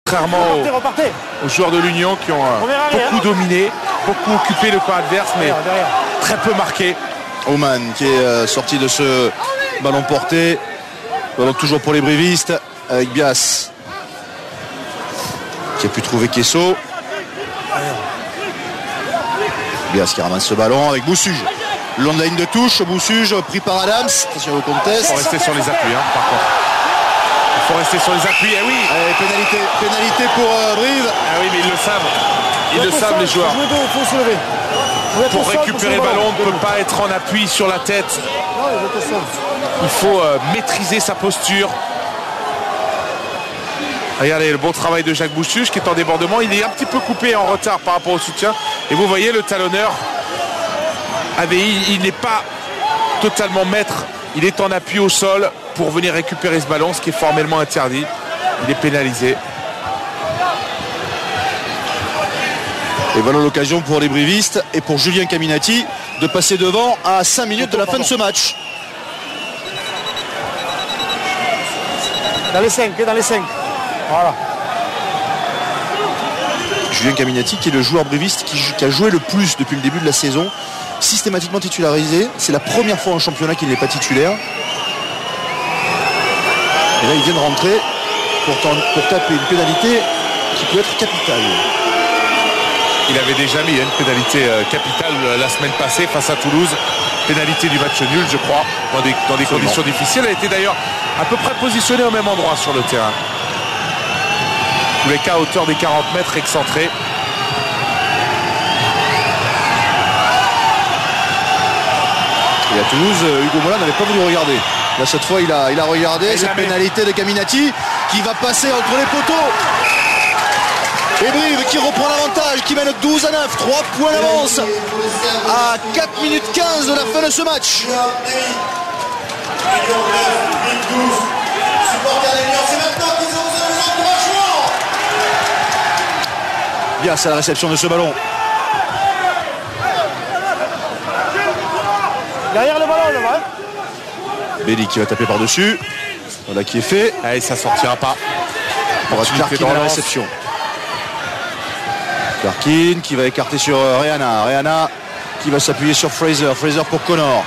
Contrairement aux joueurs de l'Union qui ont beaucoup dominé, beaucoup occupé le camp adverse, mais très peu marqué. Oman qui est sorti de ce ballon porté. Ballon toujours pour les brévistes avec Bias qui a pu trouver Kesso. Bias qui ramasse ce ballon avec Boussuge. Le long de la ligne de touche, Boussuge pris par Adams. Attention au contest. Il faut rester sur les appuis, par contre. Il faut rester sur les appuis, oui. Pénalité pour Brive. Ah oui, mais ils le savent. Ils le savent, les joueurs. Pour récupérer le ballon, on ne peut pas être en appui sur la tête. Il faut maîtriser sa posture. Regardez le bon travail de Jacques Boussuge qui est en débordement. Il est un petit peu coupé en retard par rapport au soutien. Et vous voyez le talonneur. AVI, il n'est pas totalement maître. Il est en appui au sol pour venir récupérer ce ballon, ce qui est formellement interdit. Il est pénalisé. Et voilà l'occasion pour les brivistes et pour Julien Caminati de passer devant à 5 minutes de la fin de ce match. Dans les 5. Voilà. Julien Caminati qui est le joueur briviste qui a joué le plus depuis le début de la saison. Systématiquement titularisé. C'est la première fois en championnat qu'il n'est pas titulaire. Et là il vient de rentrer pour taper une pénalité qui peut être capitale. Il avait déjà mis une pénalité capitale la semaine passée face à Toulouse. Pénalité du match nul, je crois, dans des conditions difficiles. Elle a été d'ailleurs à peu près positionnée au même endroit sur le terrain. Tous les cas à hauteur des 40 mètres, excentré. Et à Toulouse, Hugo Mola n'avait pas voulu regarder. Là, cette fois, il a regardé cette pénalité de Caminati qui va passer entre les poteaux. Et Brive qui reprend l'avantage, qui mène 12-9, 3 points d'avance à 4 minutes 15 de la fin de ce match. Bien, c'est la réception de ce ballon. Derrière le ballon, le ballon. Belli qui va taper par-dessus. Voilà qui est fait. Allez, ça sortira pas. Pour Clarkin dans la réception. Clarkin qui va écarter sur Reana. Reana qui va s'appuyer sur Fraser. Fraser pour Connor.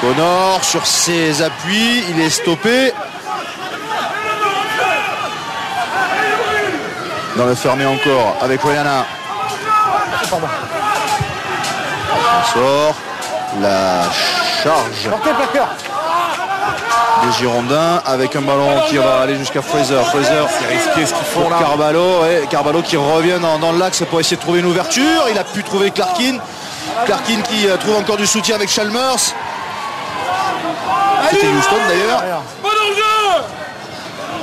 Connor sur ses appuis. Il est stoppé. Dans le fermé encore avec Reana. On sort. La charge des Girondins avec un ballon qui va aller jusqu'à Fraser. Fraser, c'est risqué ce qu'ils font là. Carvalho, ouais, Carvalho qui revient dans l'axe pour essayer de trouver une ouverture. Il a pu trouver Clarkin. Clarkin qui trouve encore du soutien avec Chalmers. C'était Houston d'ailleurs.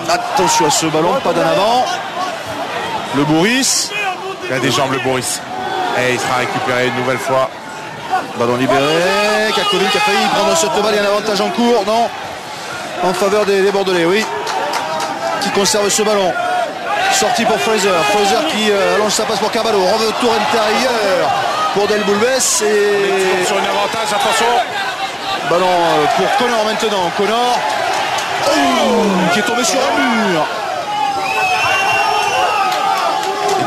Attention à ce ballon, pas d'en avant. Le Boris. Il a des jambes le Boris. Et il sera récupéré une nouvelle fois. Ballon libéré. Kakovin qui a failli prendre cette balle. Il y a un avantage en cours. Non. En faveur des Bordelais, oui. Qui conserve ce ballon. Sortie pour Fraser. Fraser qui allonge sa passe pour Carvalho. Retour intérieur pour Del Boulbes. Et sur une avantage, attention. Ballon pour Connor maintenant. Connor qui est tombé sur un mur.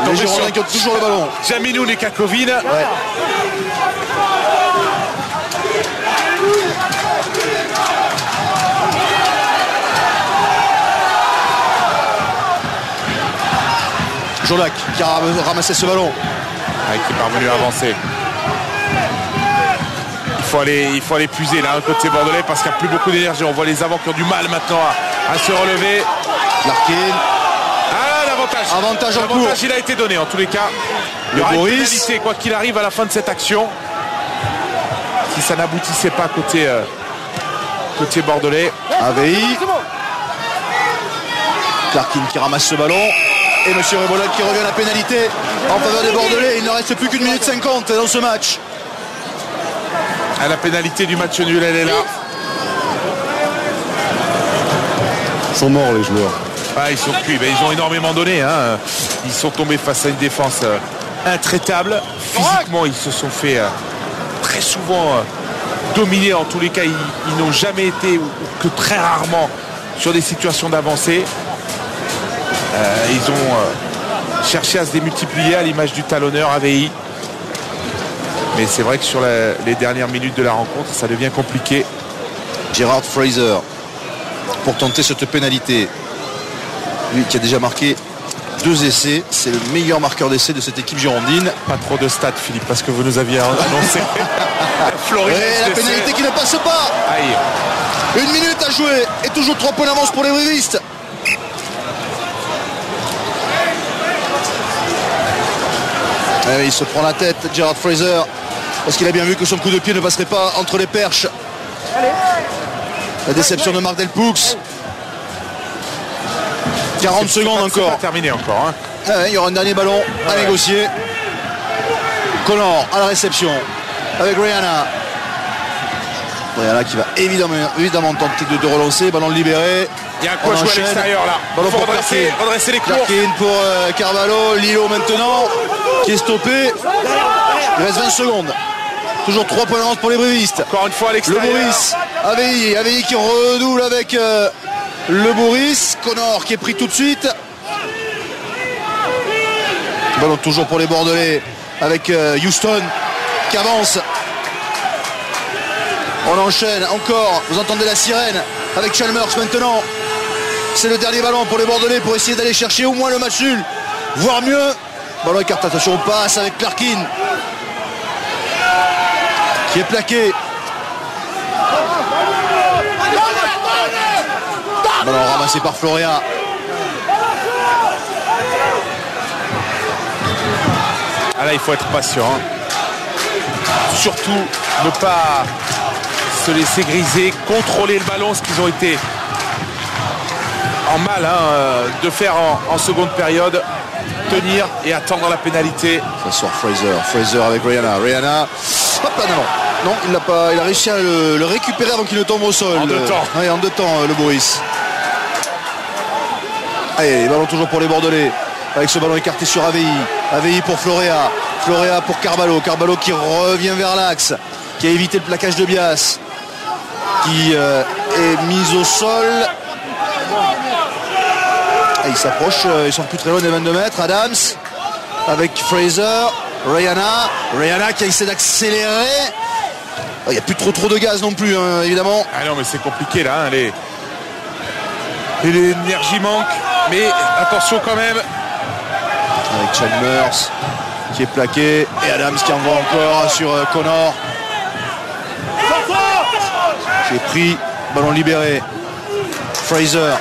Les Girondins qui ont toujours le ballon. Jaminoun et Kakovin. Ouais. Jolac qui a ramassé ce ballon. Qui est parvenu à avancer. Il faut aller puiser là, côté bordelais, parce qu'il n'y a plus beaucoup d'énergie. On voit les avants qui ont du mal maintenant à se relever. Larkin. Ah, l'avantage. Avantage en cours. L'avantage, il a été donné en tous les cas. Il y aura une pénalité, quoi qu'il arrive à la fin de cette action. Si ça n'aboutissait pas côté bordelais. AVI. Clarkin qui ramasse ce ballon. Et M. Rebolade qui revient à la pénalité en faveur des Bordelais. Il ne reste plus qu'une minute 50 dans ce match. À la pénalité du match nul, elle est là. Ils sont morts les joueurs. Ah, ils sont cuits, ils ont énormément donné. Ils sont tombés face à une défense intraitable. Physiquement, ils se sont fait très souvent dominer. En tous les cas, ils n'ont jamais été, ou que très rarement, sur des situations d'avancée. Ils ont cherché à se démultiplier à l'image du talonneur AVI. Mais c'est vrai que sur les dernières minutes de la rencontre, ça devient compliqué. Gerard Fraser pour tenter cette pénalité. Lui qui a déjà marqué 2 essais, c'est le meilleur marqueur d'essais de cette équipe girondine. Pas trop de stats, Philippe, parce que vous nous aviez annoncé. La pénalité qui ne passe pas. Aïe. 1 minute à jouer et toujours 3 points d'avance pour les brévistes. Il se prend la tête, Gerard Fraser, parce qu'il a bien vu que son coup de pied ne passerait pas entre les perches. La déception de Marc Delpoux. 40 secondes encore. C'est pas terminé encore. Hein. Il y aura un dernier ballon à négocier. Connor à la réception avec Rihanna. Rihanna qui va évidemment tenter de relancer. Ballon libéré. Il y a un coup à jouer à l'extérieur là. Ballon pour redresser les cours. Clarkin pour Carvalho. Lilo maintenant qui est stoppé. Il reste 20 secondes. Toujours 3 points d'avance pour les brévistes. Encore une fois à l'extérieur. Le Boris. AVI qui redouble avec le Boris. Connor qui est pris tout de suite. Ballon toujours pour les Bordelais avec Houston qui avance. On enchaîne encore. Vous entendez la sirène avec Chalmers maintenant. C'est le dernier ballon pour les Bordelais pour essayer d'aller chercher au moins le match nul, voire mieux. Ballon écarté, attention, on passe avec Clarkin qui est plaqué. Ballon ramassé par Florea. Ah là, il faut être patient. Hein. Surtout ne pas se laisser griser, contrôler le ballon, ce qu'ils ont été en mal de faire en seconde période, tenir et attendre la pénalité. Ça sort Fraser avec Rihanna. Hop là, non, il l'a pas. Il a réussi à le récupérer avant qu'il ne tombe au sol. En 2 temps. Oui, en 2 temps, le Boris. Allez, ballon toujours pour les Bordelais. Avec ce ballon écarté sur AVI pour Florea. Florea pour Carvalho qui revient vers l'axe, qui a évité le plaquage de Bias, qui est mis au sol. Et il s'approche, ils sont plus très loin des 22 mètres. Adams avec Fraser. Rihanna qui a essayé d'accélérer. Il n'y a plus trop de gaz non plus, hein, évidemment. Ah non, mais c'est compliqué là. Hein, l'énergie manque, mais attention quand même. Avec Chalmers qui est plaqué et Adams qui envoie encore sur Connor qui est pris. Ballon libéré. Fraser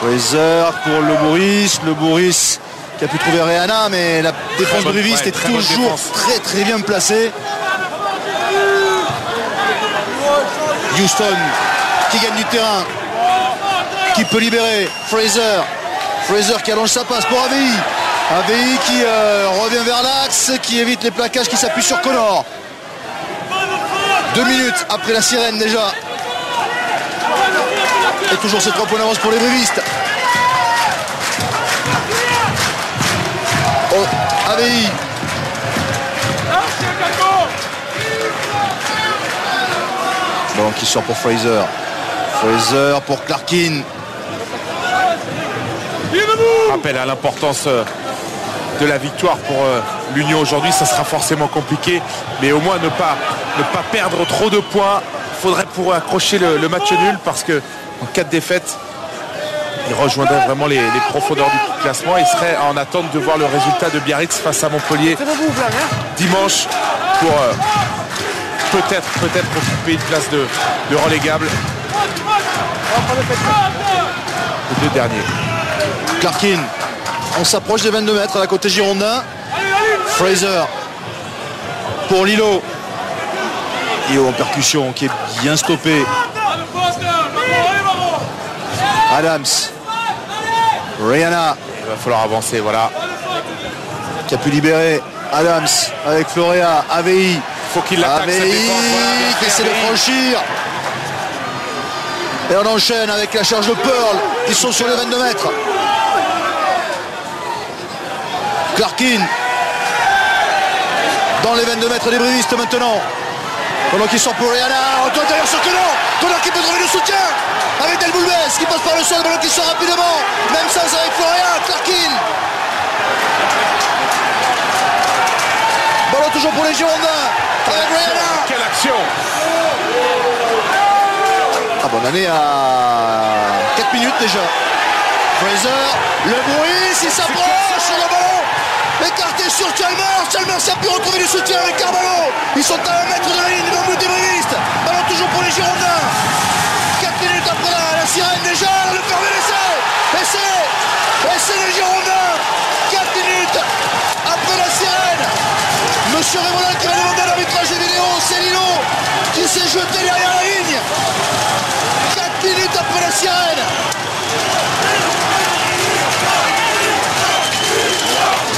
pour le Boris qui a pu trouver Rihanna, mais la défense briviste est toujours très bien placée. Houston qui gagne du terrain, qui peut libérer Fraser qui allonge sa passe pour AVI qui revient vers l'axe, qui évite les plaquages, qui s'appuie sur Connor. 2 minutes après la sirène déjà. Et toujours ces 3 points d'avance pour les brévistes. AVI. Bon, qui sort pour Fraser pour Clarkin. Rappel à l'importance de la victoire pour l'Union aujourd'hui. Ça sera forcément compliqué, mais au moins ne pas perdre trop de points. Il faudrait pour accrocher le match nul, parce que en cas de défaite, il rejoindrait vraiment les profondeurs du classement. Il serait en attente de voir le résultat de Biarritz face à Montpellier dimanche pour peut-être occuper une place de relégable. Les 2 derniers. Clarkin, on s'approche des 22 mètres à la côté girondin. Fraser pour Lilo en percussion qui est bien stoppé. Adams, Rihanna, Il va falloir avancer, voilà. Qui a pu libérer Adams avec Florea. AVI, faut qu'il l'attaque, cette défense, voilà, qui essaie de franchir. Et on enchaîne avec la charge de Pearl. Ils sont sur les 22 mètres. Clarkin dans les 22 mètres des brévistes maintenant. Pendant qu'il sort pour Rihanna, retour intérieur sur Conan. Conan qui peut trouver le soutien avec Del Boulbes qui passe par le sol, le ballon qui sort rapidement. Même sans avec Florian, Clarkin. Ballon toujours pour les Girondins avec Rihanna. Quelle action! Ah, bonne année à 4 minutes déjà. Fraser, le bruit, s'il s'approche sur le ballon. Écarté sur Chalmers. Chalmers a pu retrouver du soutien avec Carvalho. Ils sont à 1 mètre de la ligne dans le but des bristes. Ballon toujours pour les Girondins. 4 minutes après la sirène déjà. Le fermé l'essai. Essai les Girondins. 4 minutes après la sirène. Monsieur Rémoulin qui va demander l'arbitrage des vidéos. C'est Lilo qui s'est jeté derrière la ligne. 4 minutes après la sirène.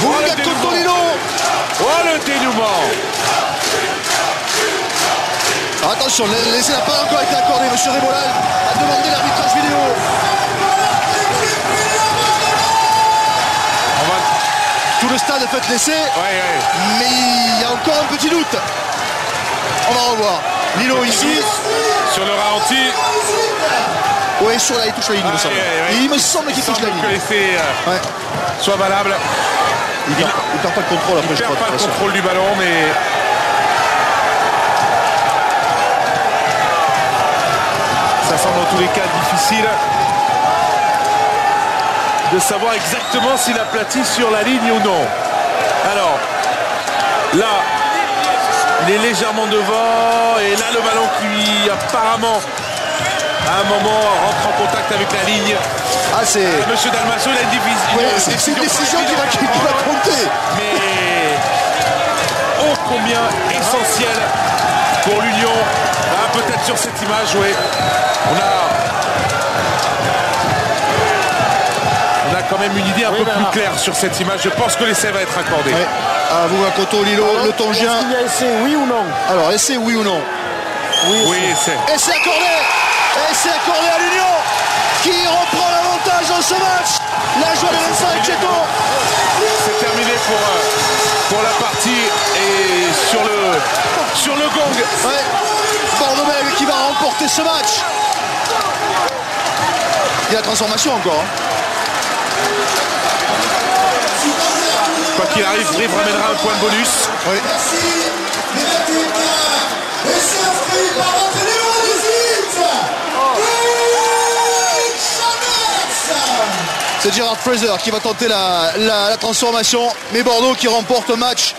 Vous regardez contre Lilo. Oh, le dénouement! Alors attention, l'essai n'a pas encore été accordé. Monsieur Rémoulin a demandé l'arbitrage vidéo. Tout le stade a fait l'essai, mais il y a encore un petit doute. On va revoir. Lilo ici. Sur le ralenti. Oui, sur là, il touche la ligne, il me semble. Il me semble qu'il touche la ligne. Que l'essai soit valable. Il perd pas le contrôle après, je crois. Il perd pas le contrôle du ballon, mais... ça semble en tous les cas difficile de savoir exactement s'il aplatit sur la ligne ou non. Alors, là, il est légèrement devant, et là, le ballon qui apparemment, à un moment, rentre en contact avec la ligne. Ah, c'est... Monsieur Dalmasso, il a c'est une décision qui va compter. Mais ô combien essentiel pour l'Union. Peut-être sur cette image, oui. On a quand même une idée un peu plus claire sur cette image. Je pense que l'essai va être accordé. Ouais. À vous, Makoto, Lilo, le Tongien. Est-ce qu'il y a essai, oui ou non? Alors, essai, oui ou non? Oui, essai. Essai accordé. Essai accordé à l'Union, qui reprend l'avantage dans ce match. La joie de Vincent Etcheto. C'est terminé pour la partie et sur le gong. Ouais. Bordeaux-Bègles qui va remporter ce match. Il y a la transformation encore. Quoi qu'il arrive, Brive ramènera un point de bonus. Oui. C'est Gerard Fraser qui va tenter la transformation. Mais Bordeaux qui remporte le match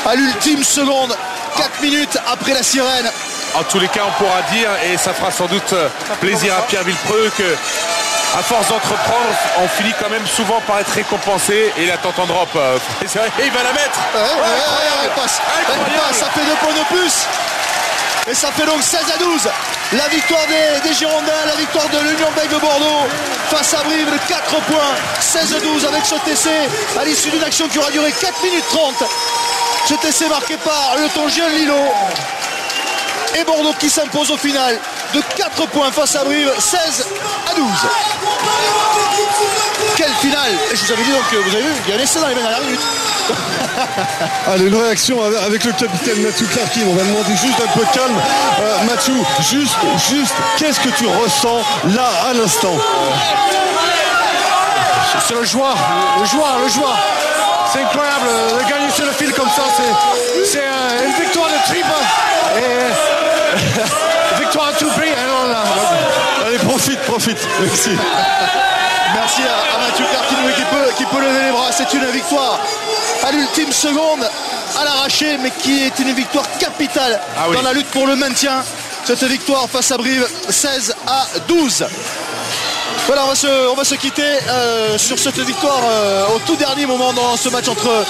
à l'ultime seconde. 4 minutes après la sirène. En tous les cas, on pourra dire, et ça fera sans doute plaisir à Pierre Villepreux, que à force d'entreprendre, on finit quand même souvent par être récompensé. Et la tente en drop, et il va la mettre. Elle passe. Ça fait 2 points de plus. Et ça fait donc 16-12. La victoire des Girondins, la victoire de l'Union Bègles de Bordeaux face à Brive de 4 points. 16-12 avec ce TC à l'issue d'une action qui aura duré 4 minutes 30. Ce TC marqué par le Tongien Lilo. Et Bordeaux qui s'impose au final de 4 points face à Brive, 16-12. Quelle finale! Et je vous avais dit donc, vous avez vu, il y a un essai dans les 20 dernières minutes. Allez, une réaction avec le capitaine Mathieu Clarkin. On va demander juste un peu de calme. Mathieu, juste, qu'est-ce que tu ressens là à l'instant? C'est le joie. C'est incroyable de gagner sur le fil comme ça. C'est une victoire de triple et victoire à tout prix. Allez, profite. Merci. Merci à Mathieu Clarkin qui peut lever les bras. C'est une victoire à l'ultime seconde, à l'arraché, mais qui est une victoire capitale dans la lutte pour le maintien. Cette victoire face à Brive, 16-12. Voilà, on va se quitter sur cette victoire au tout dernier moment dans ce match entre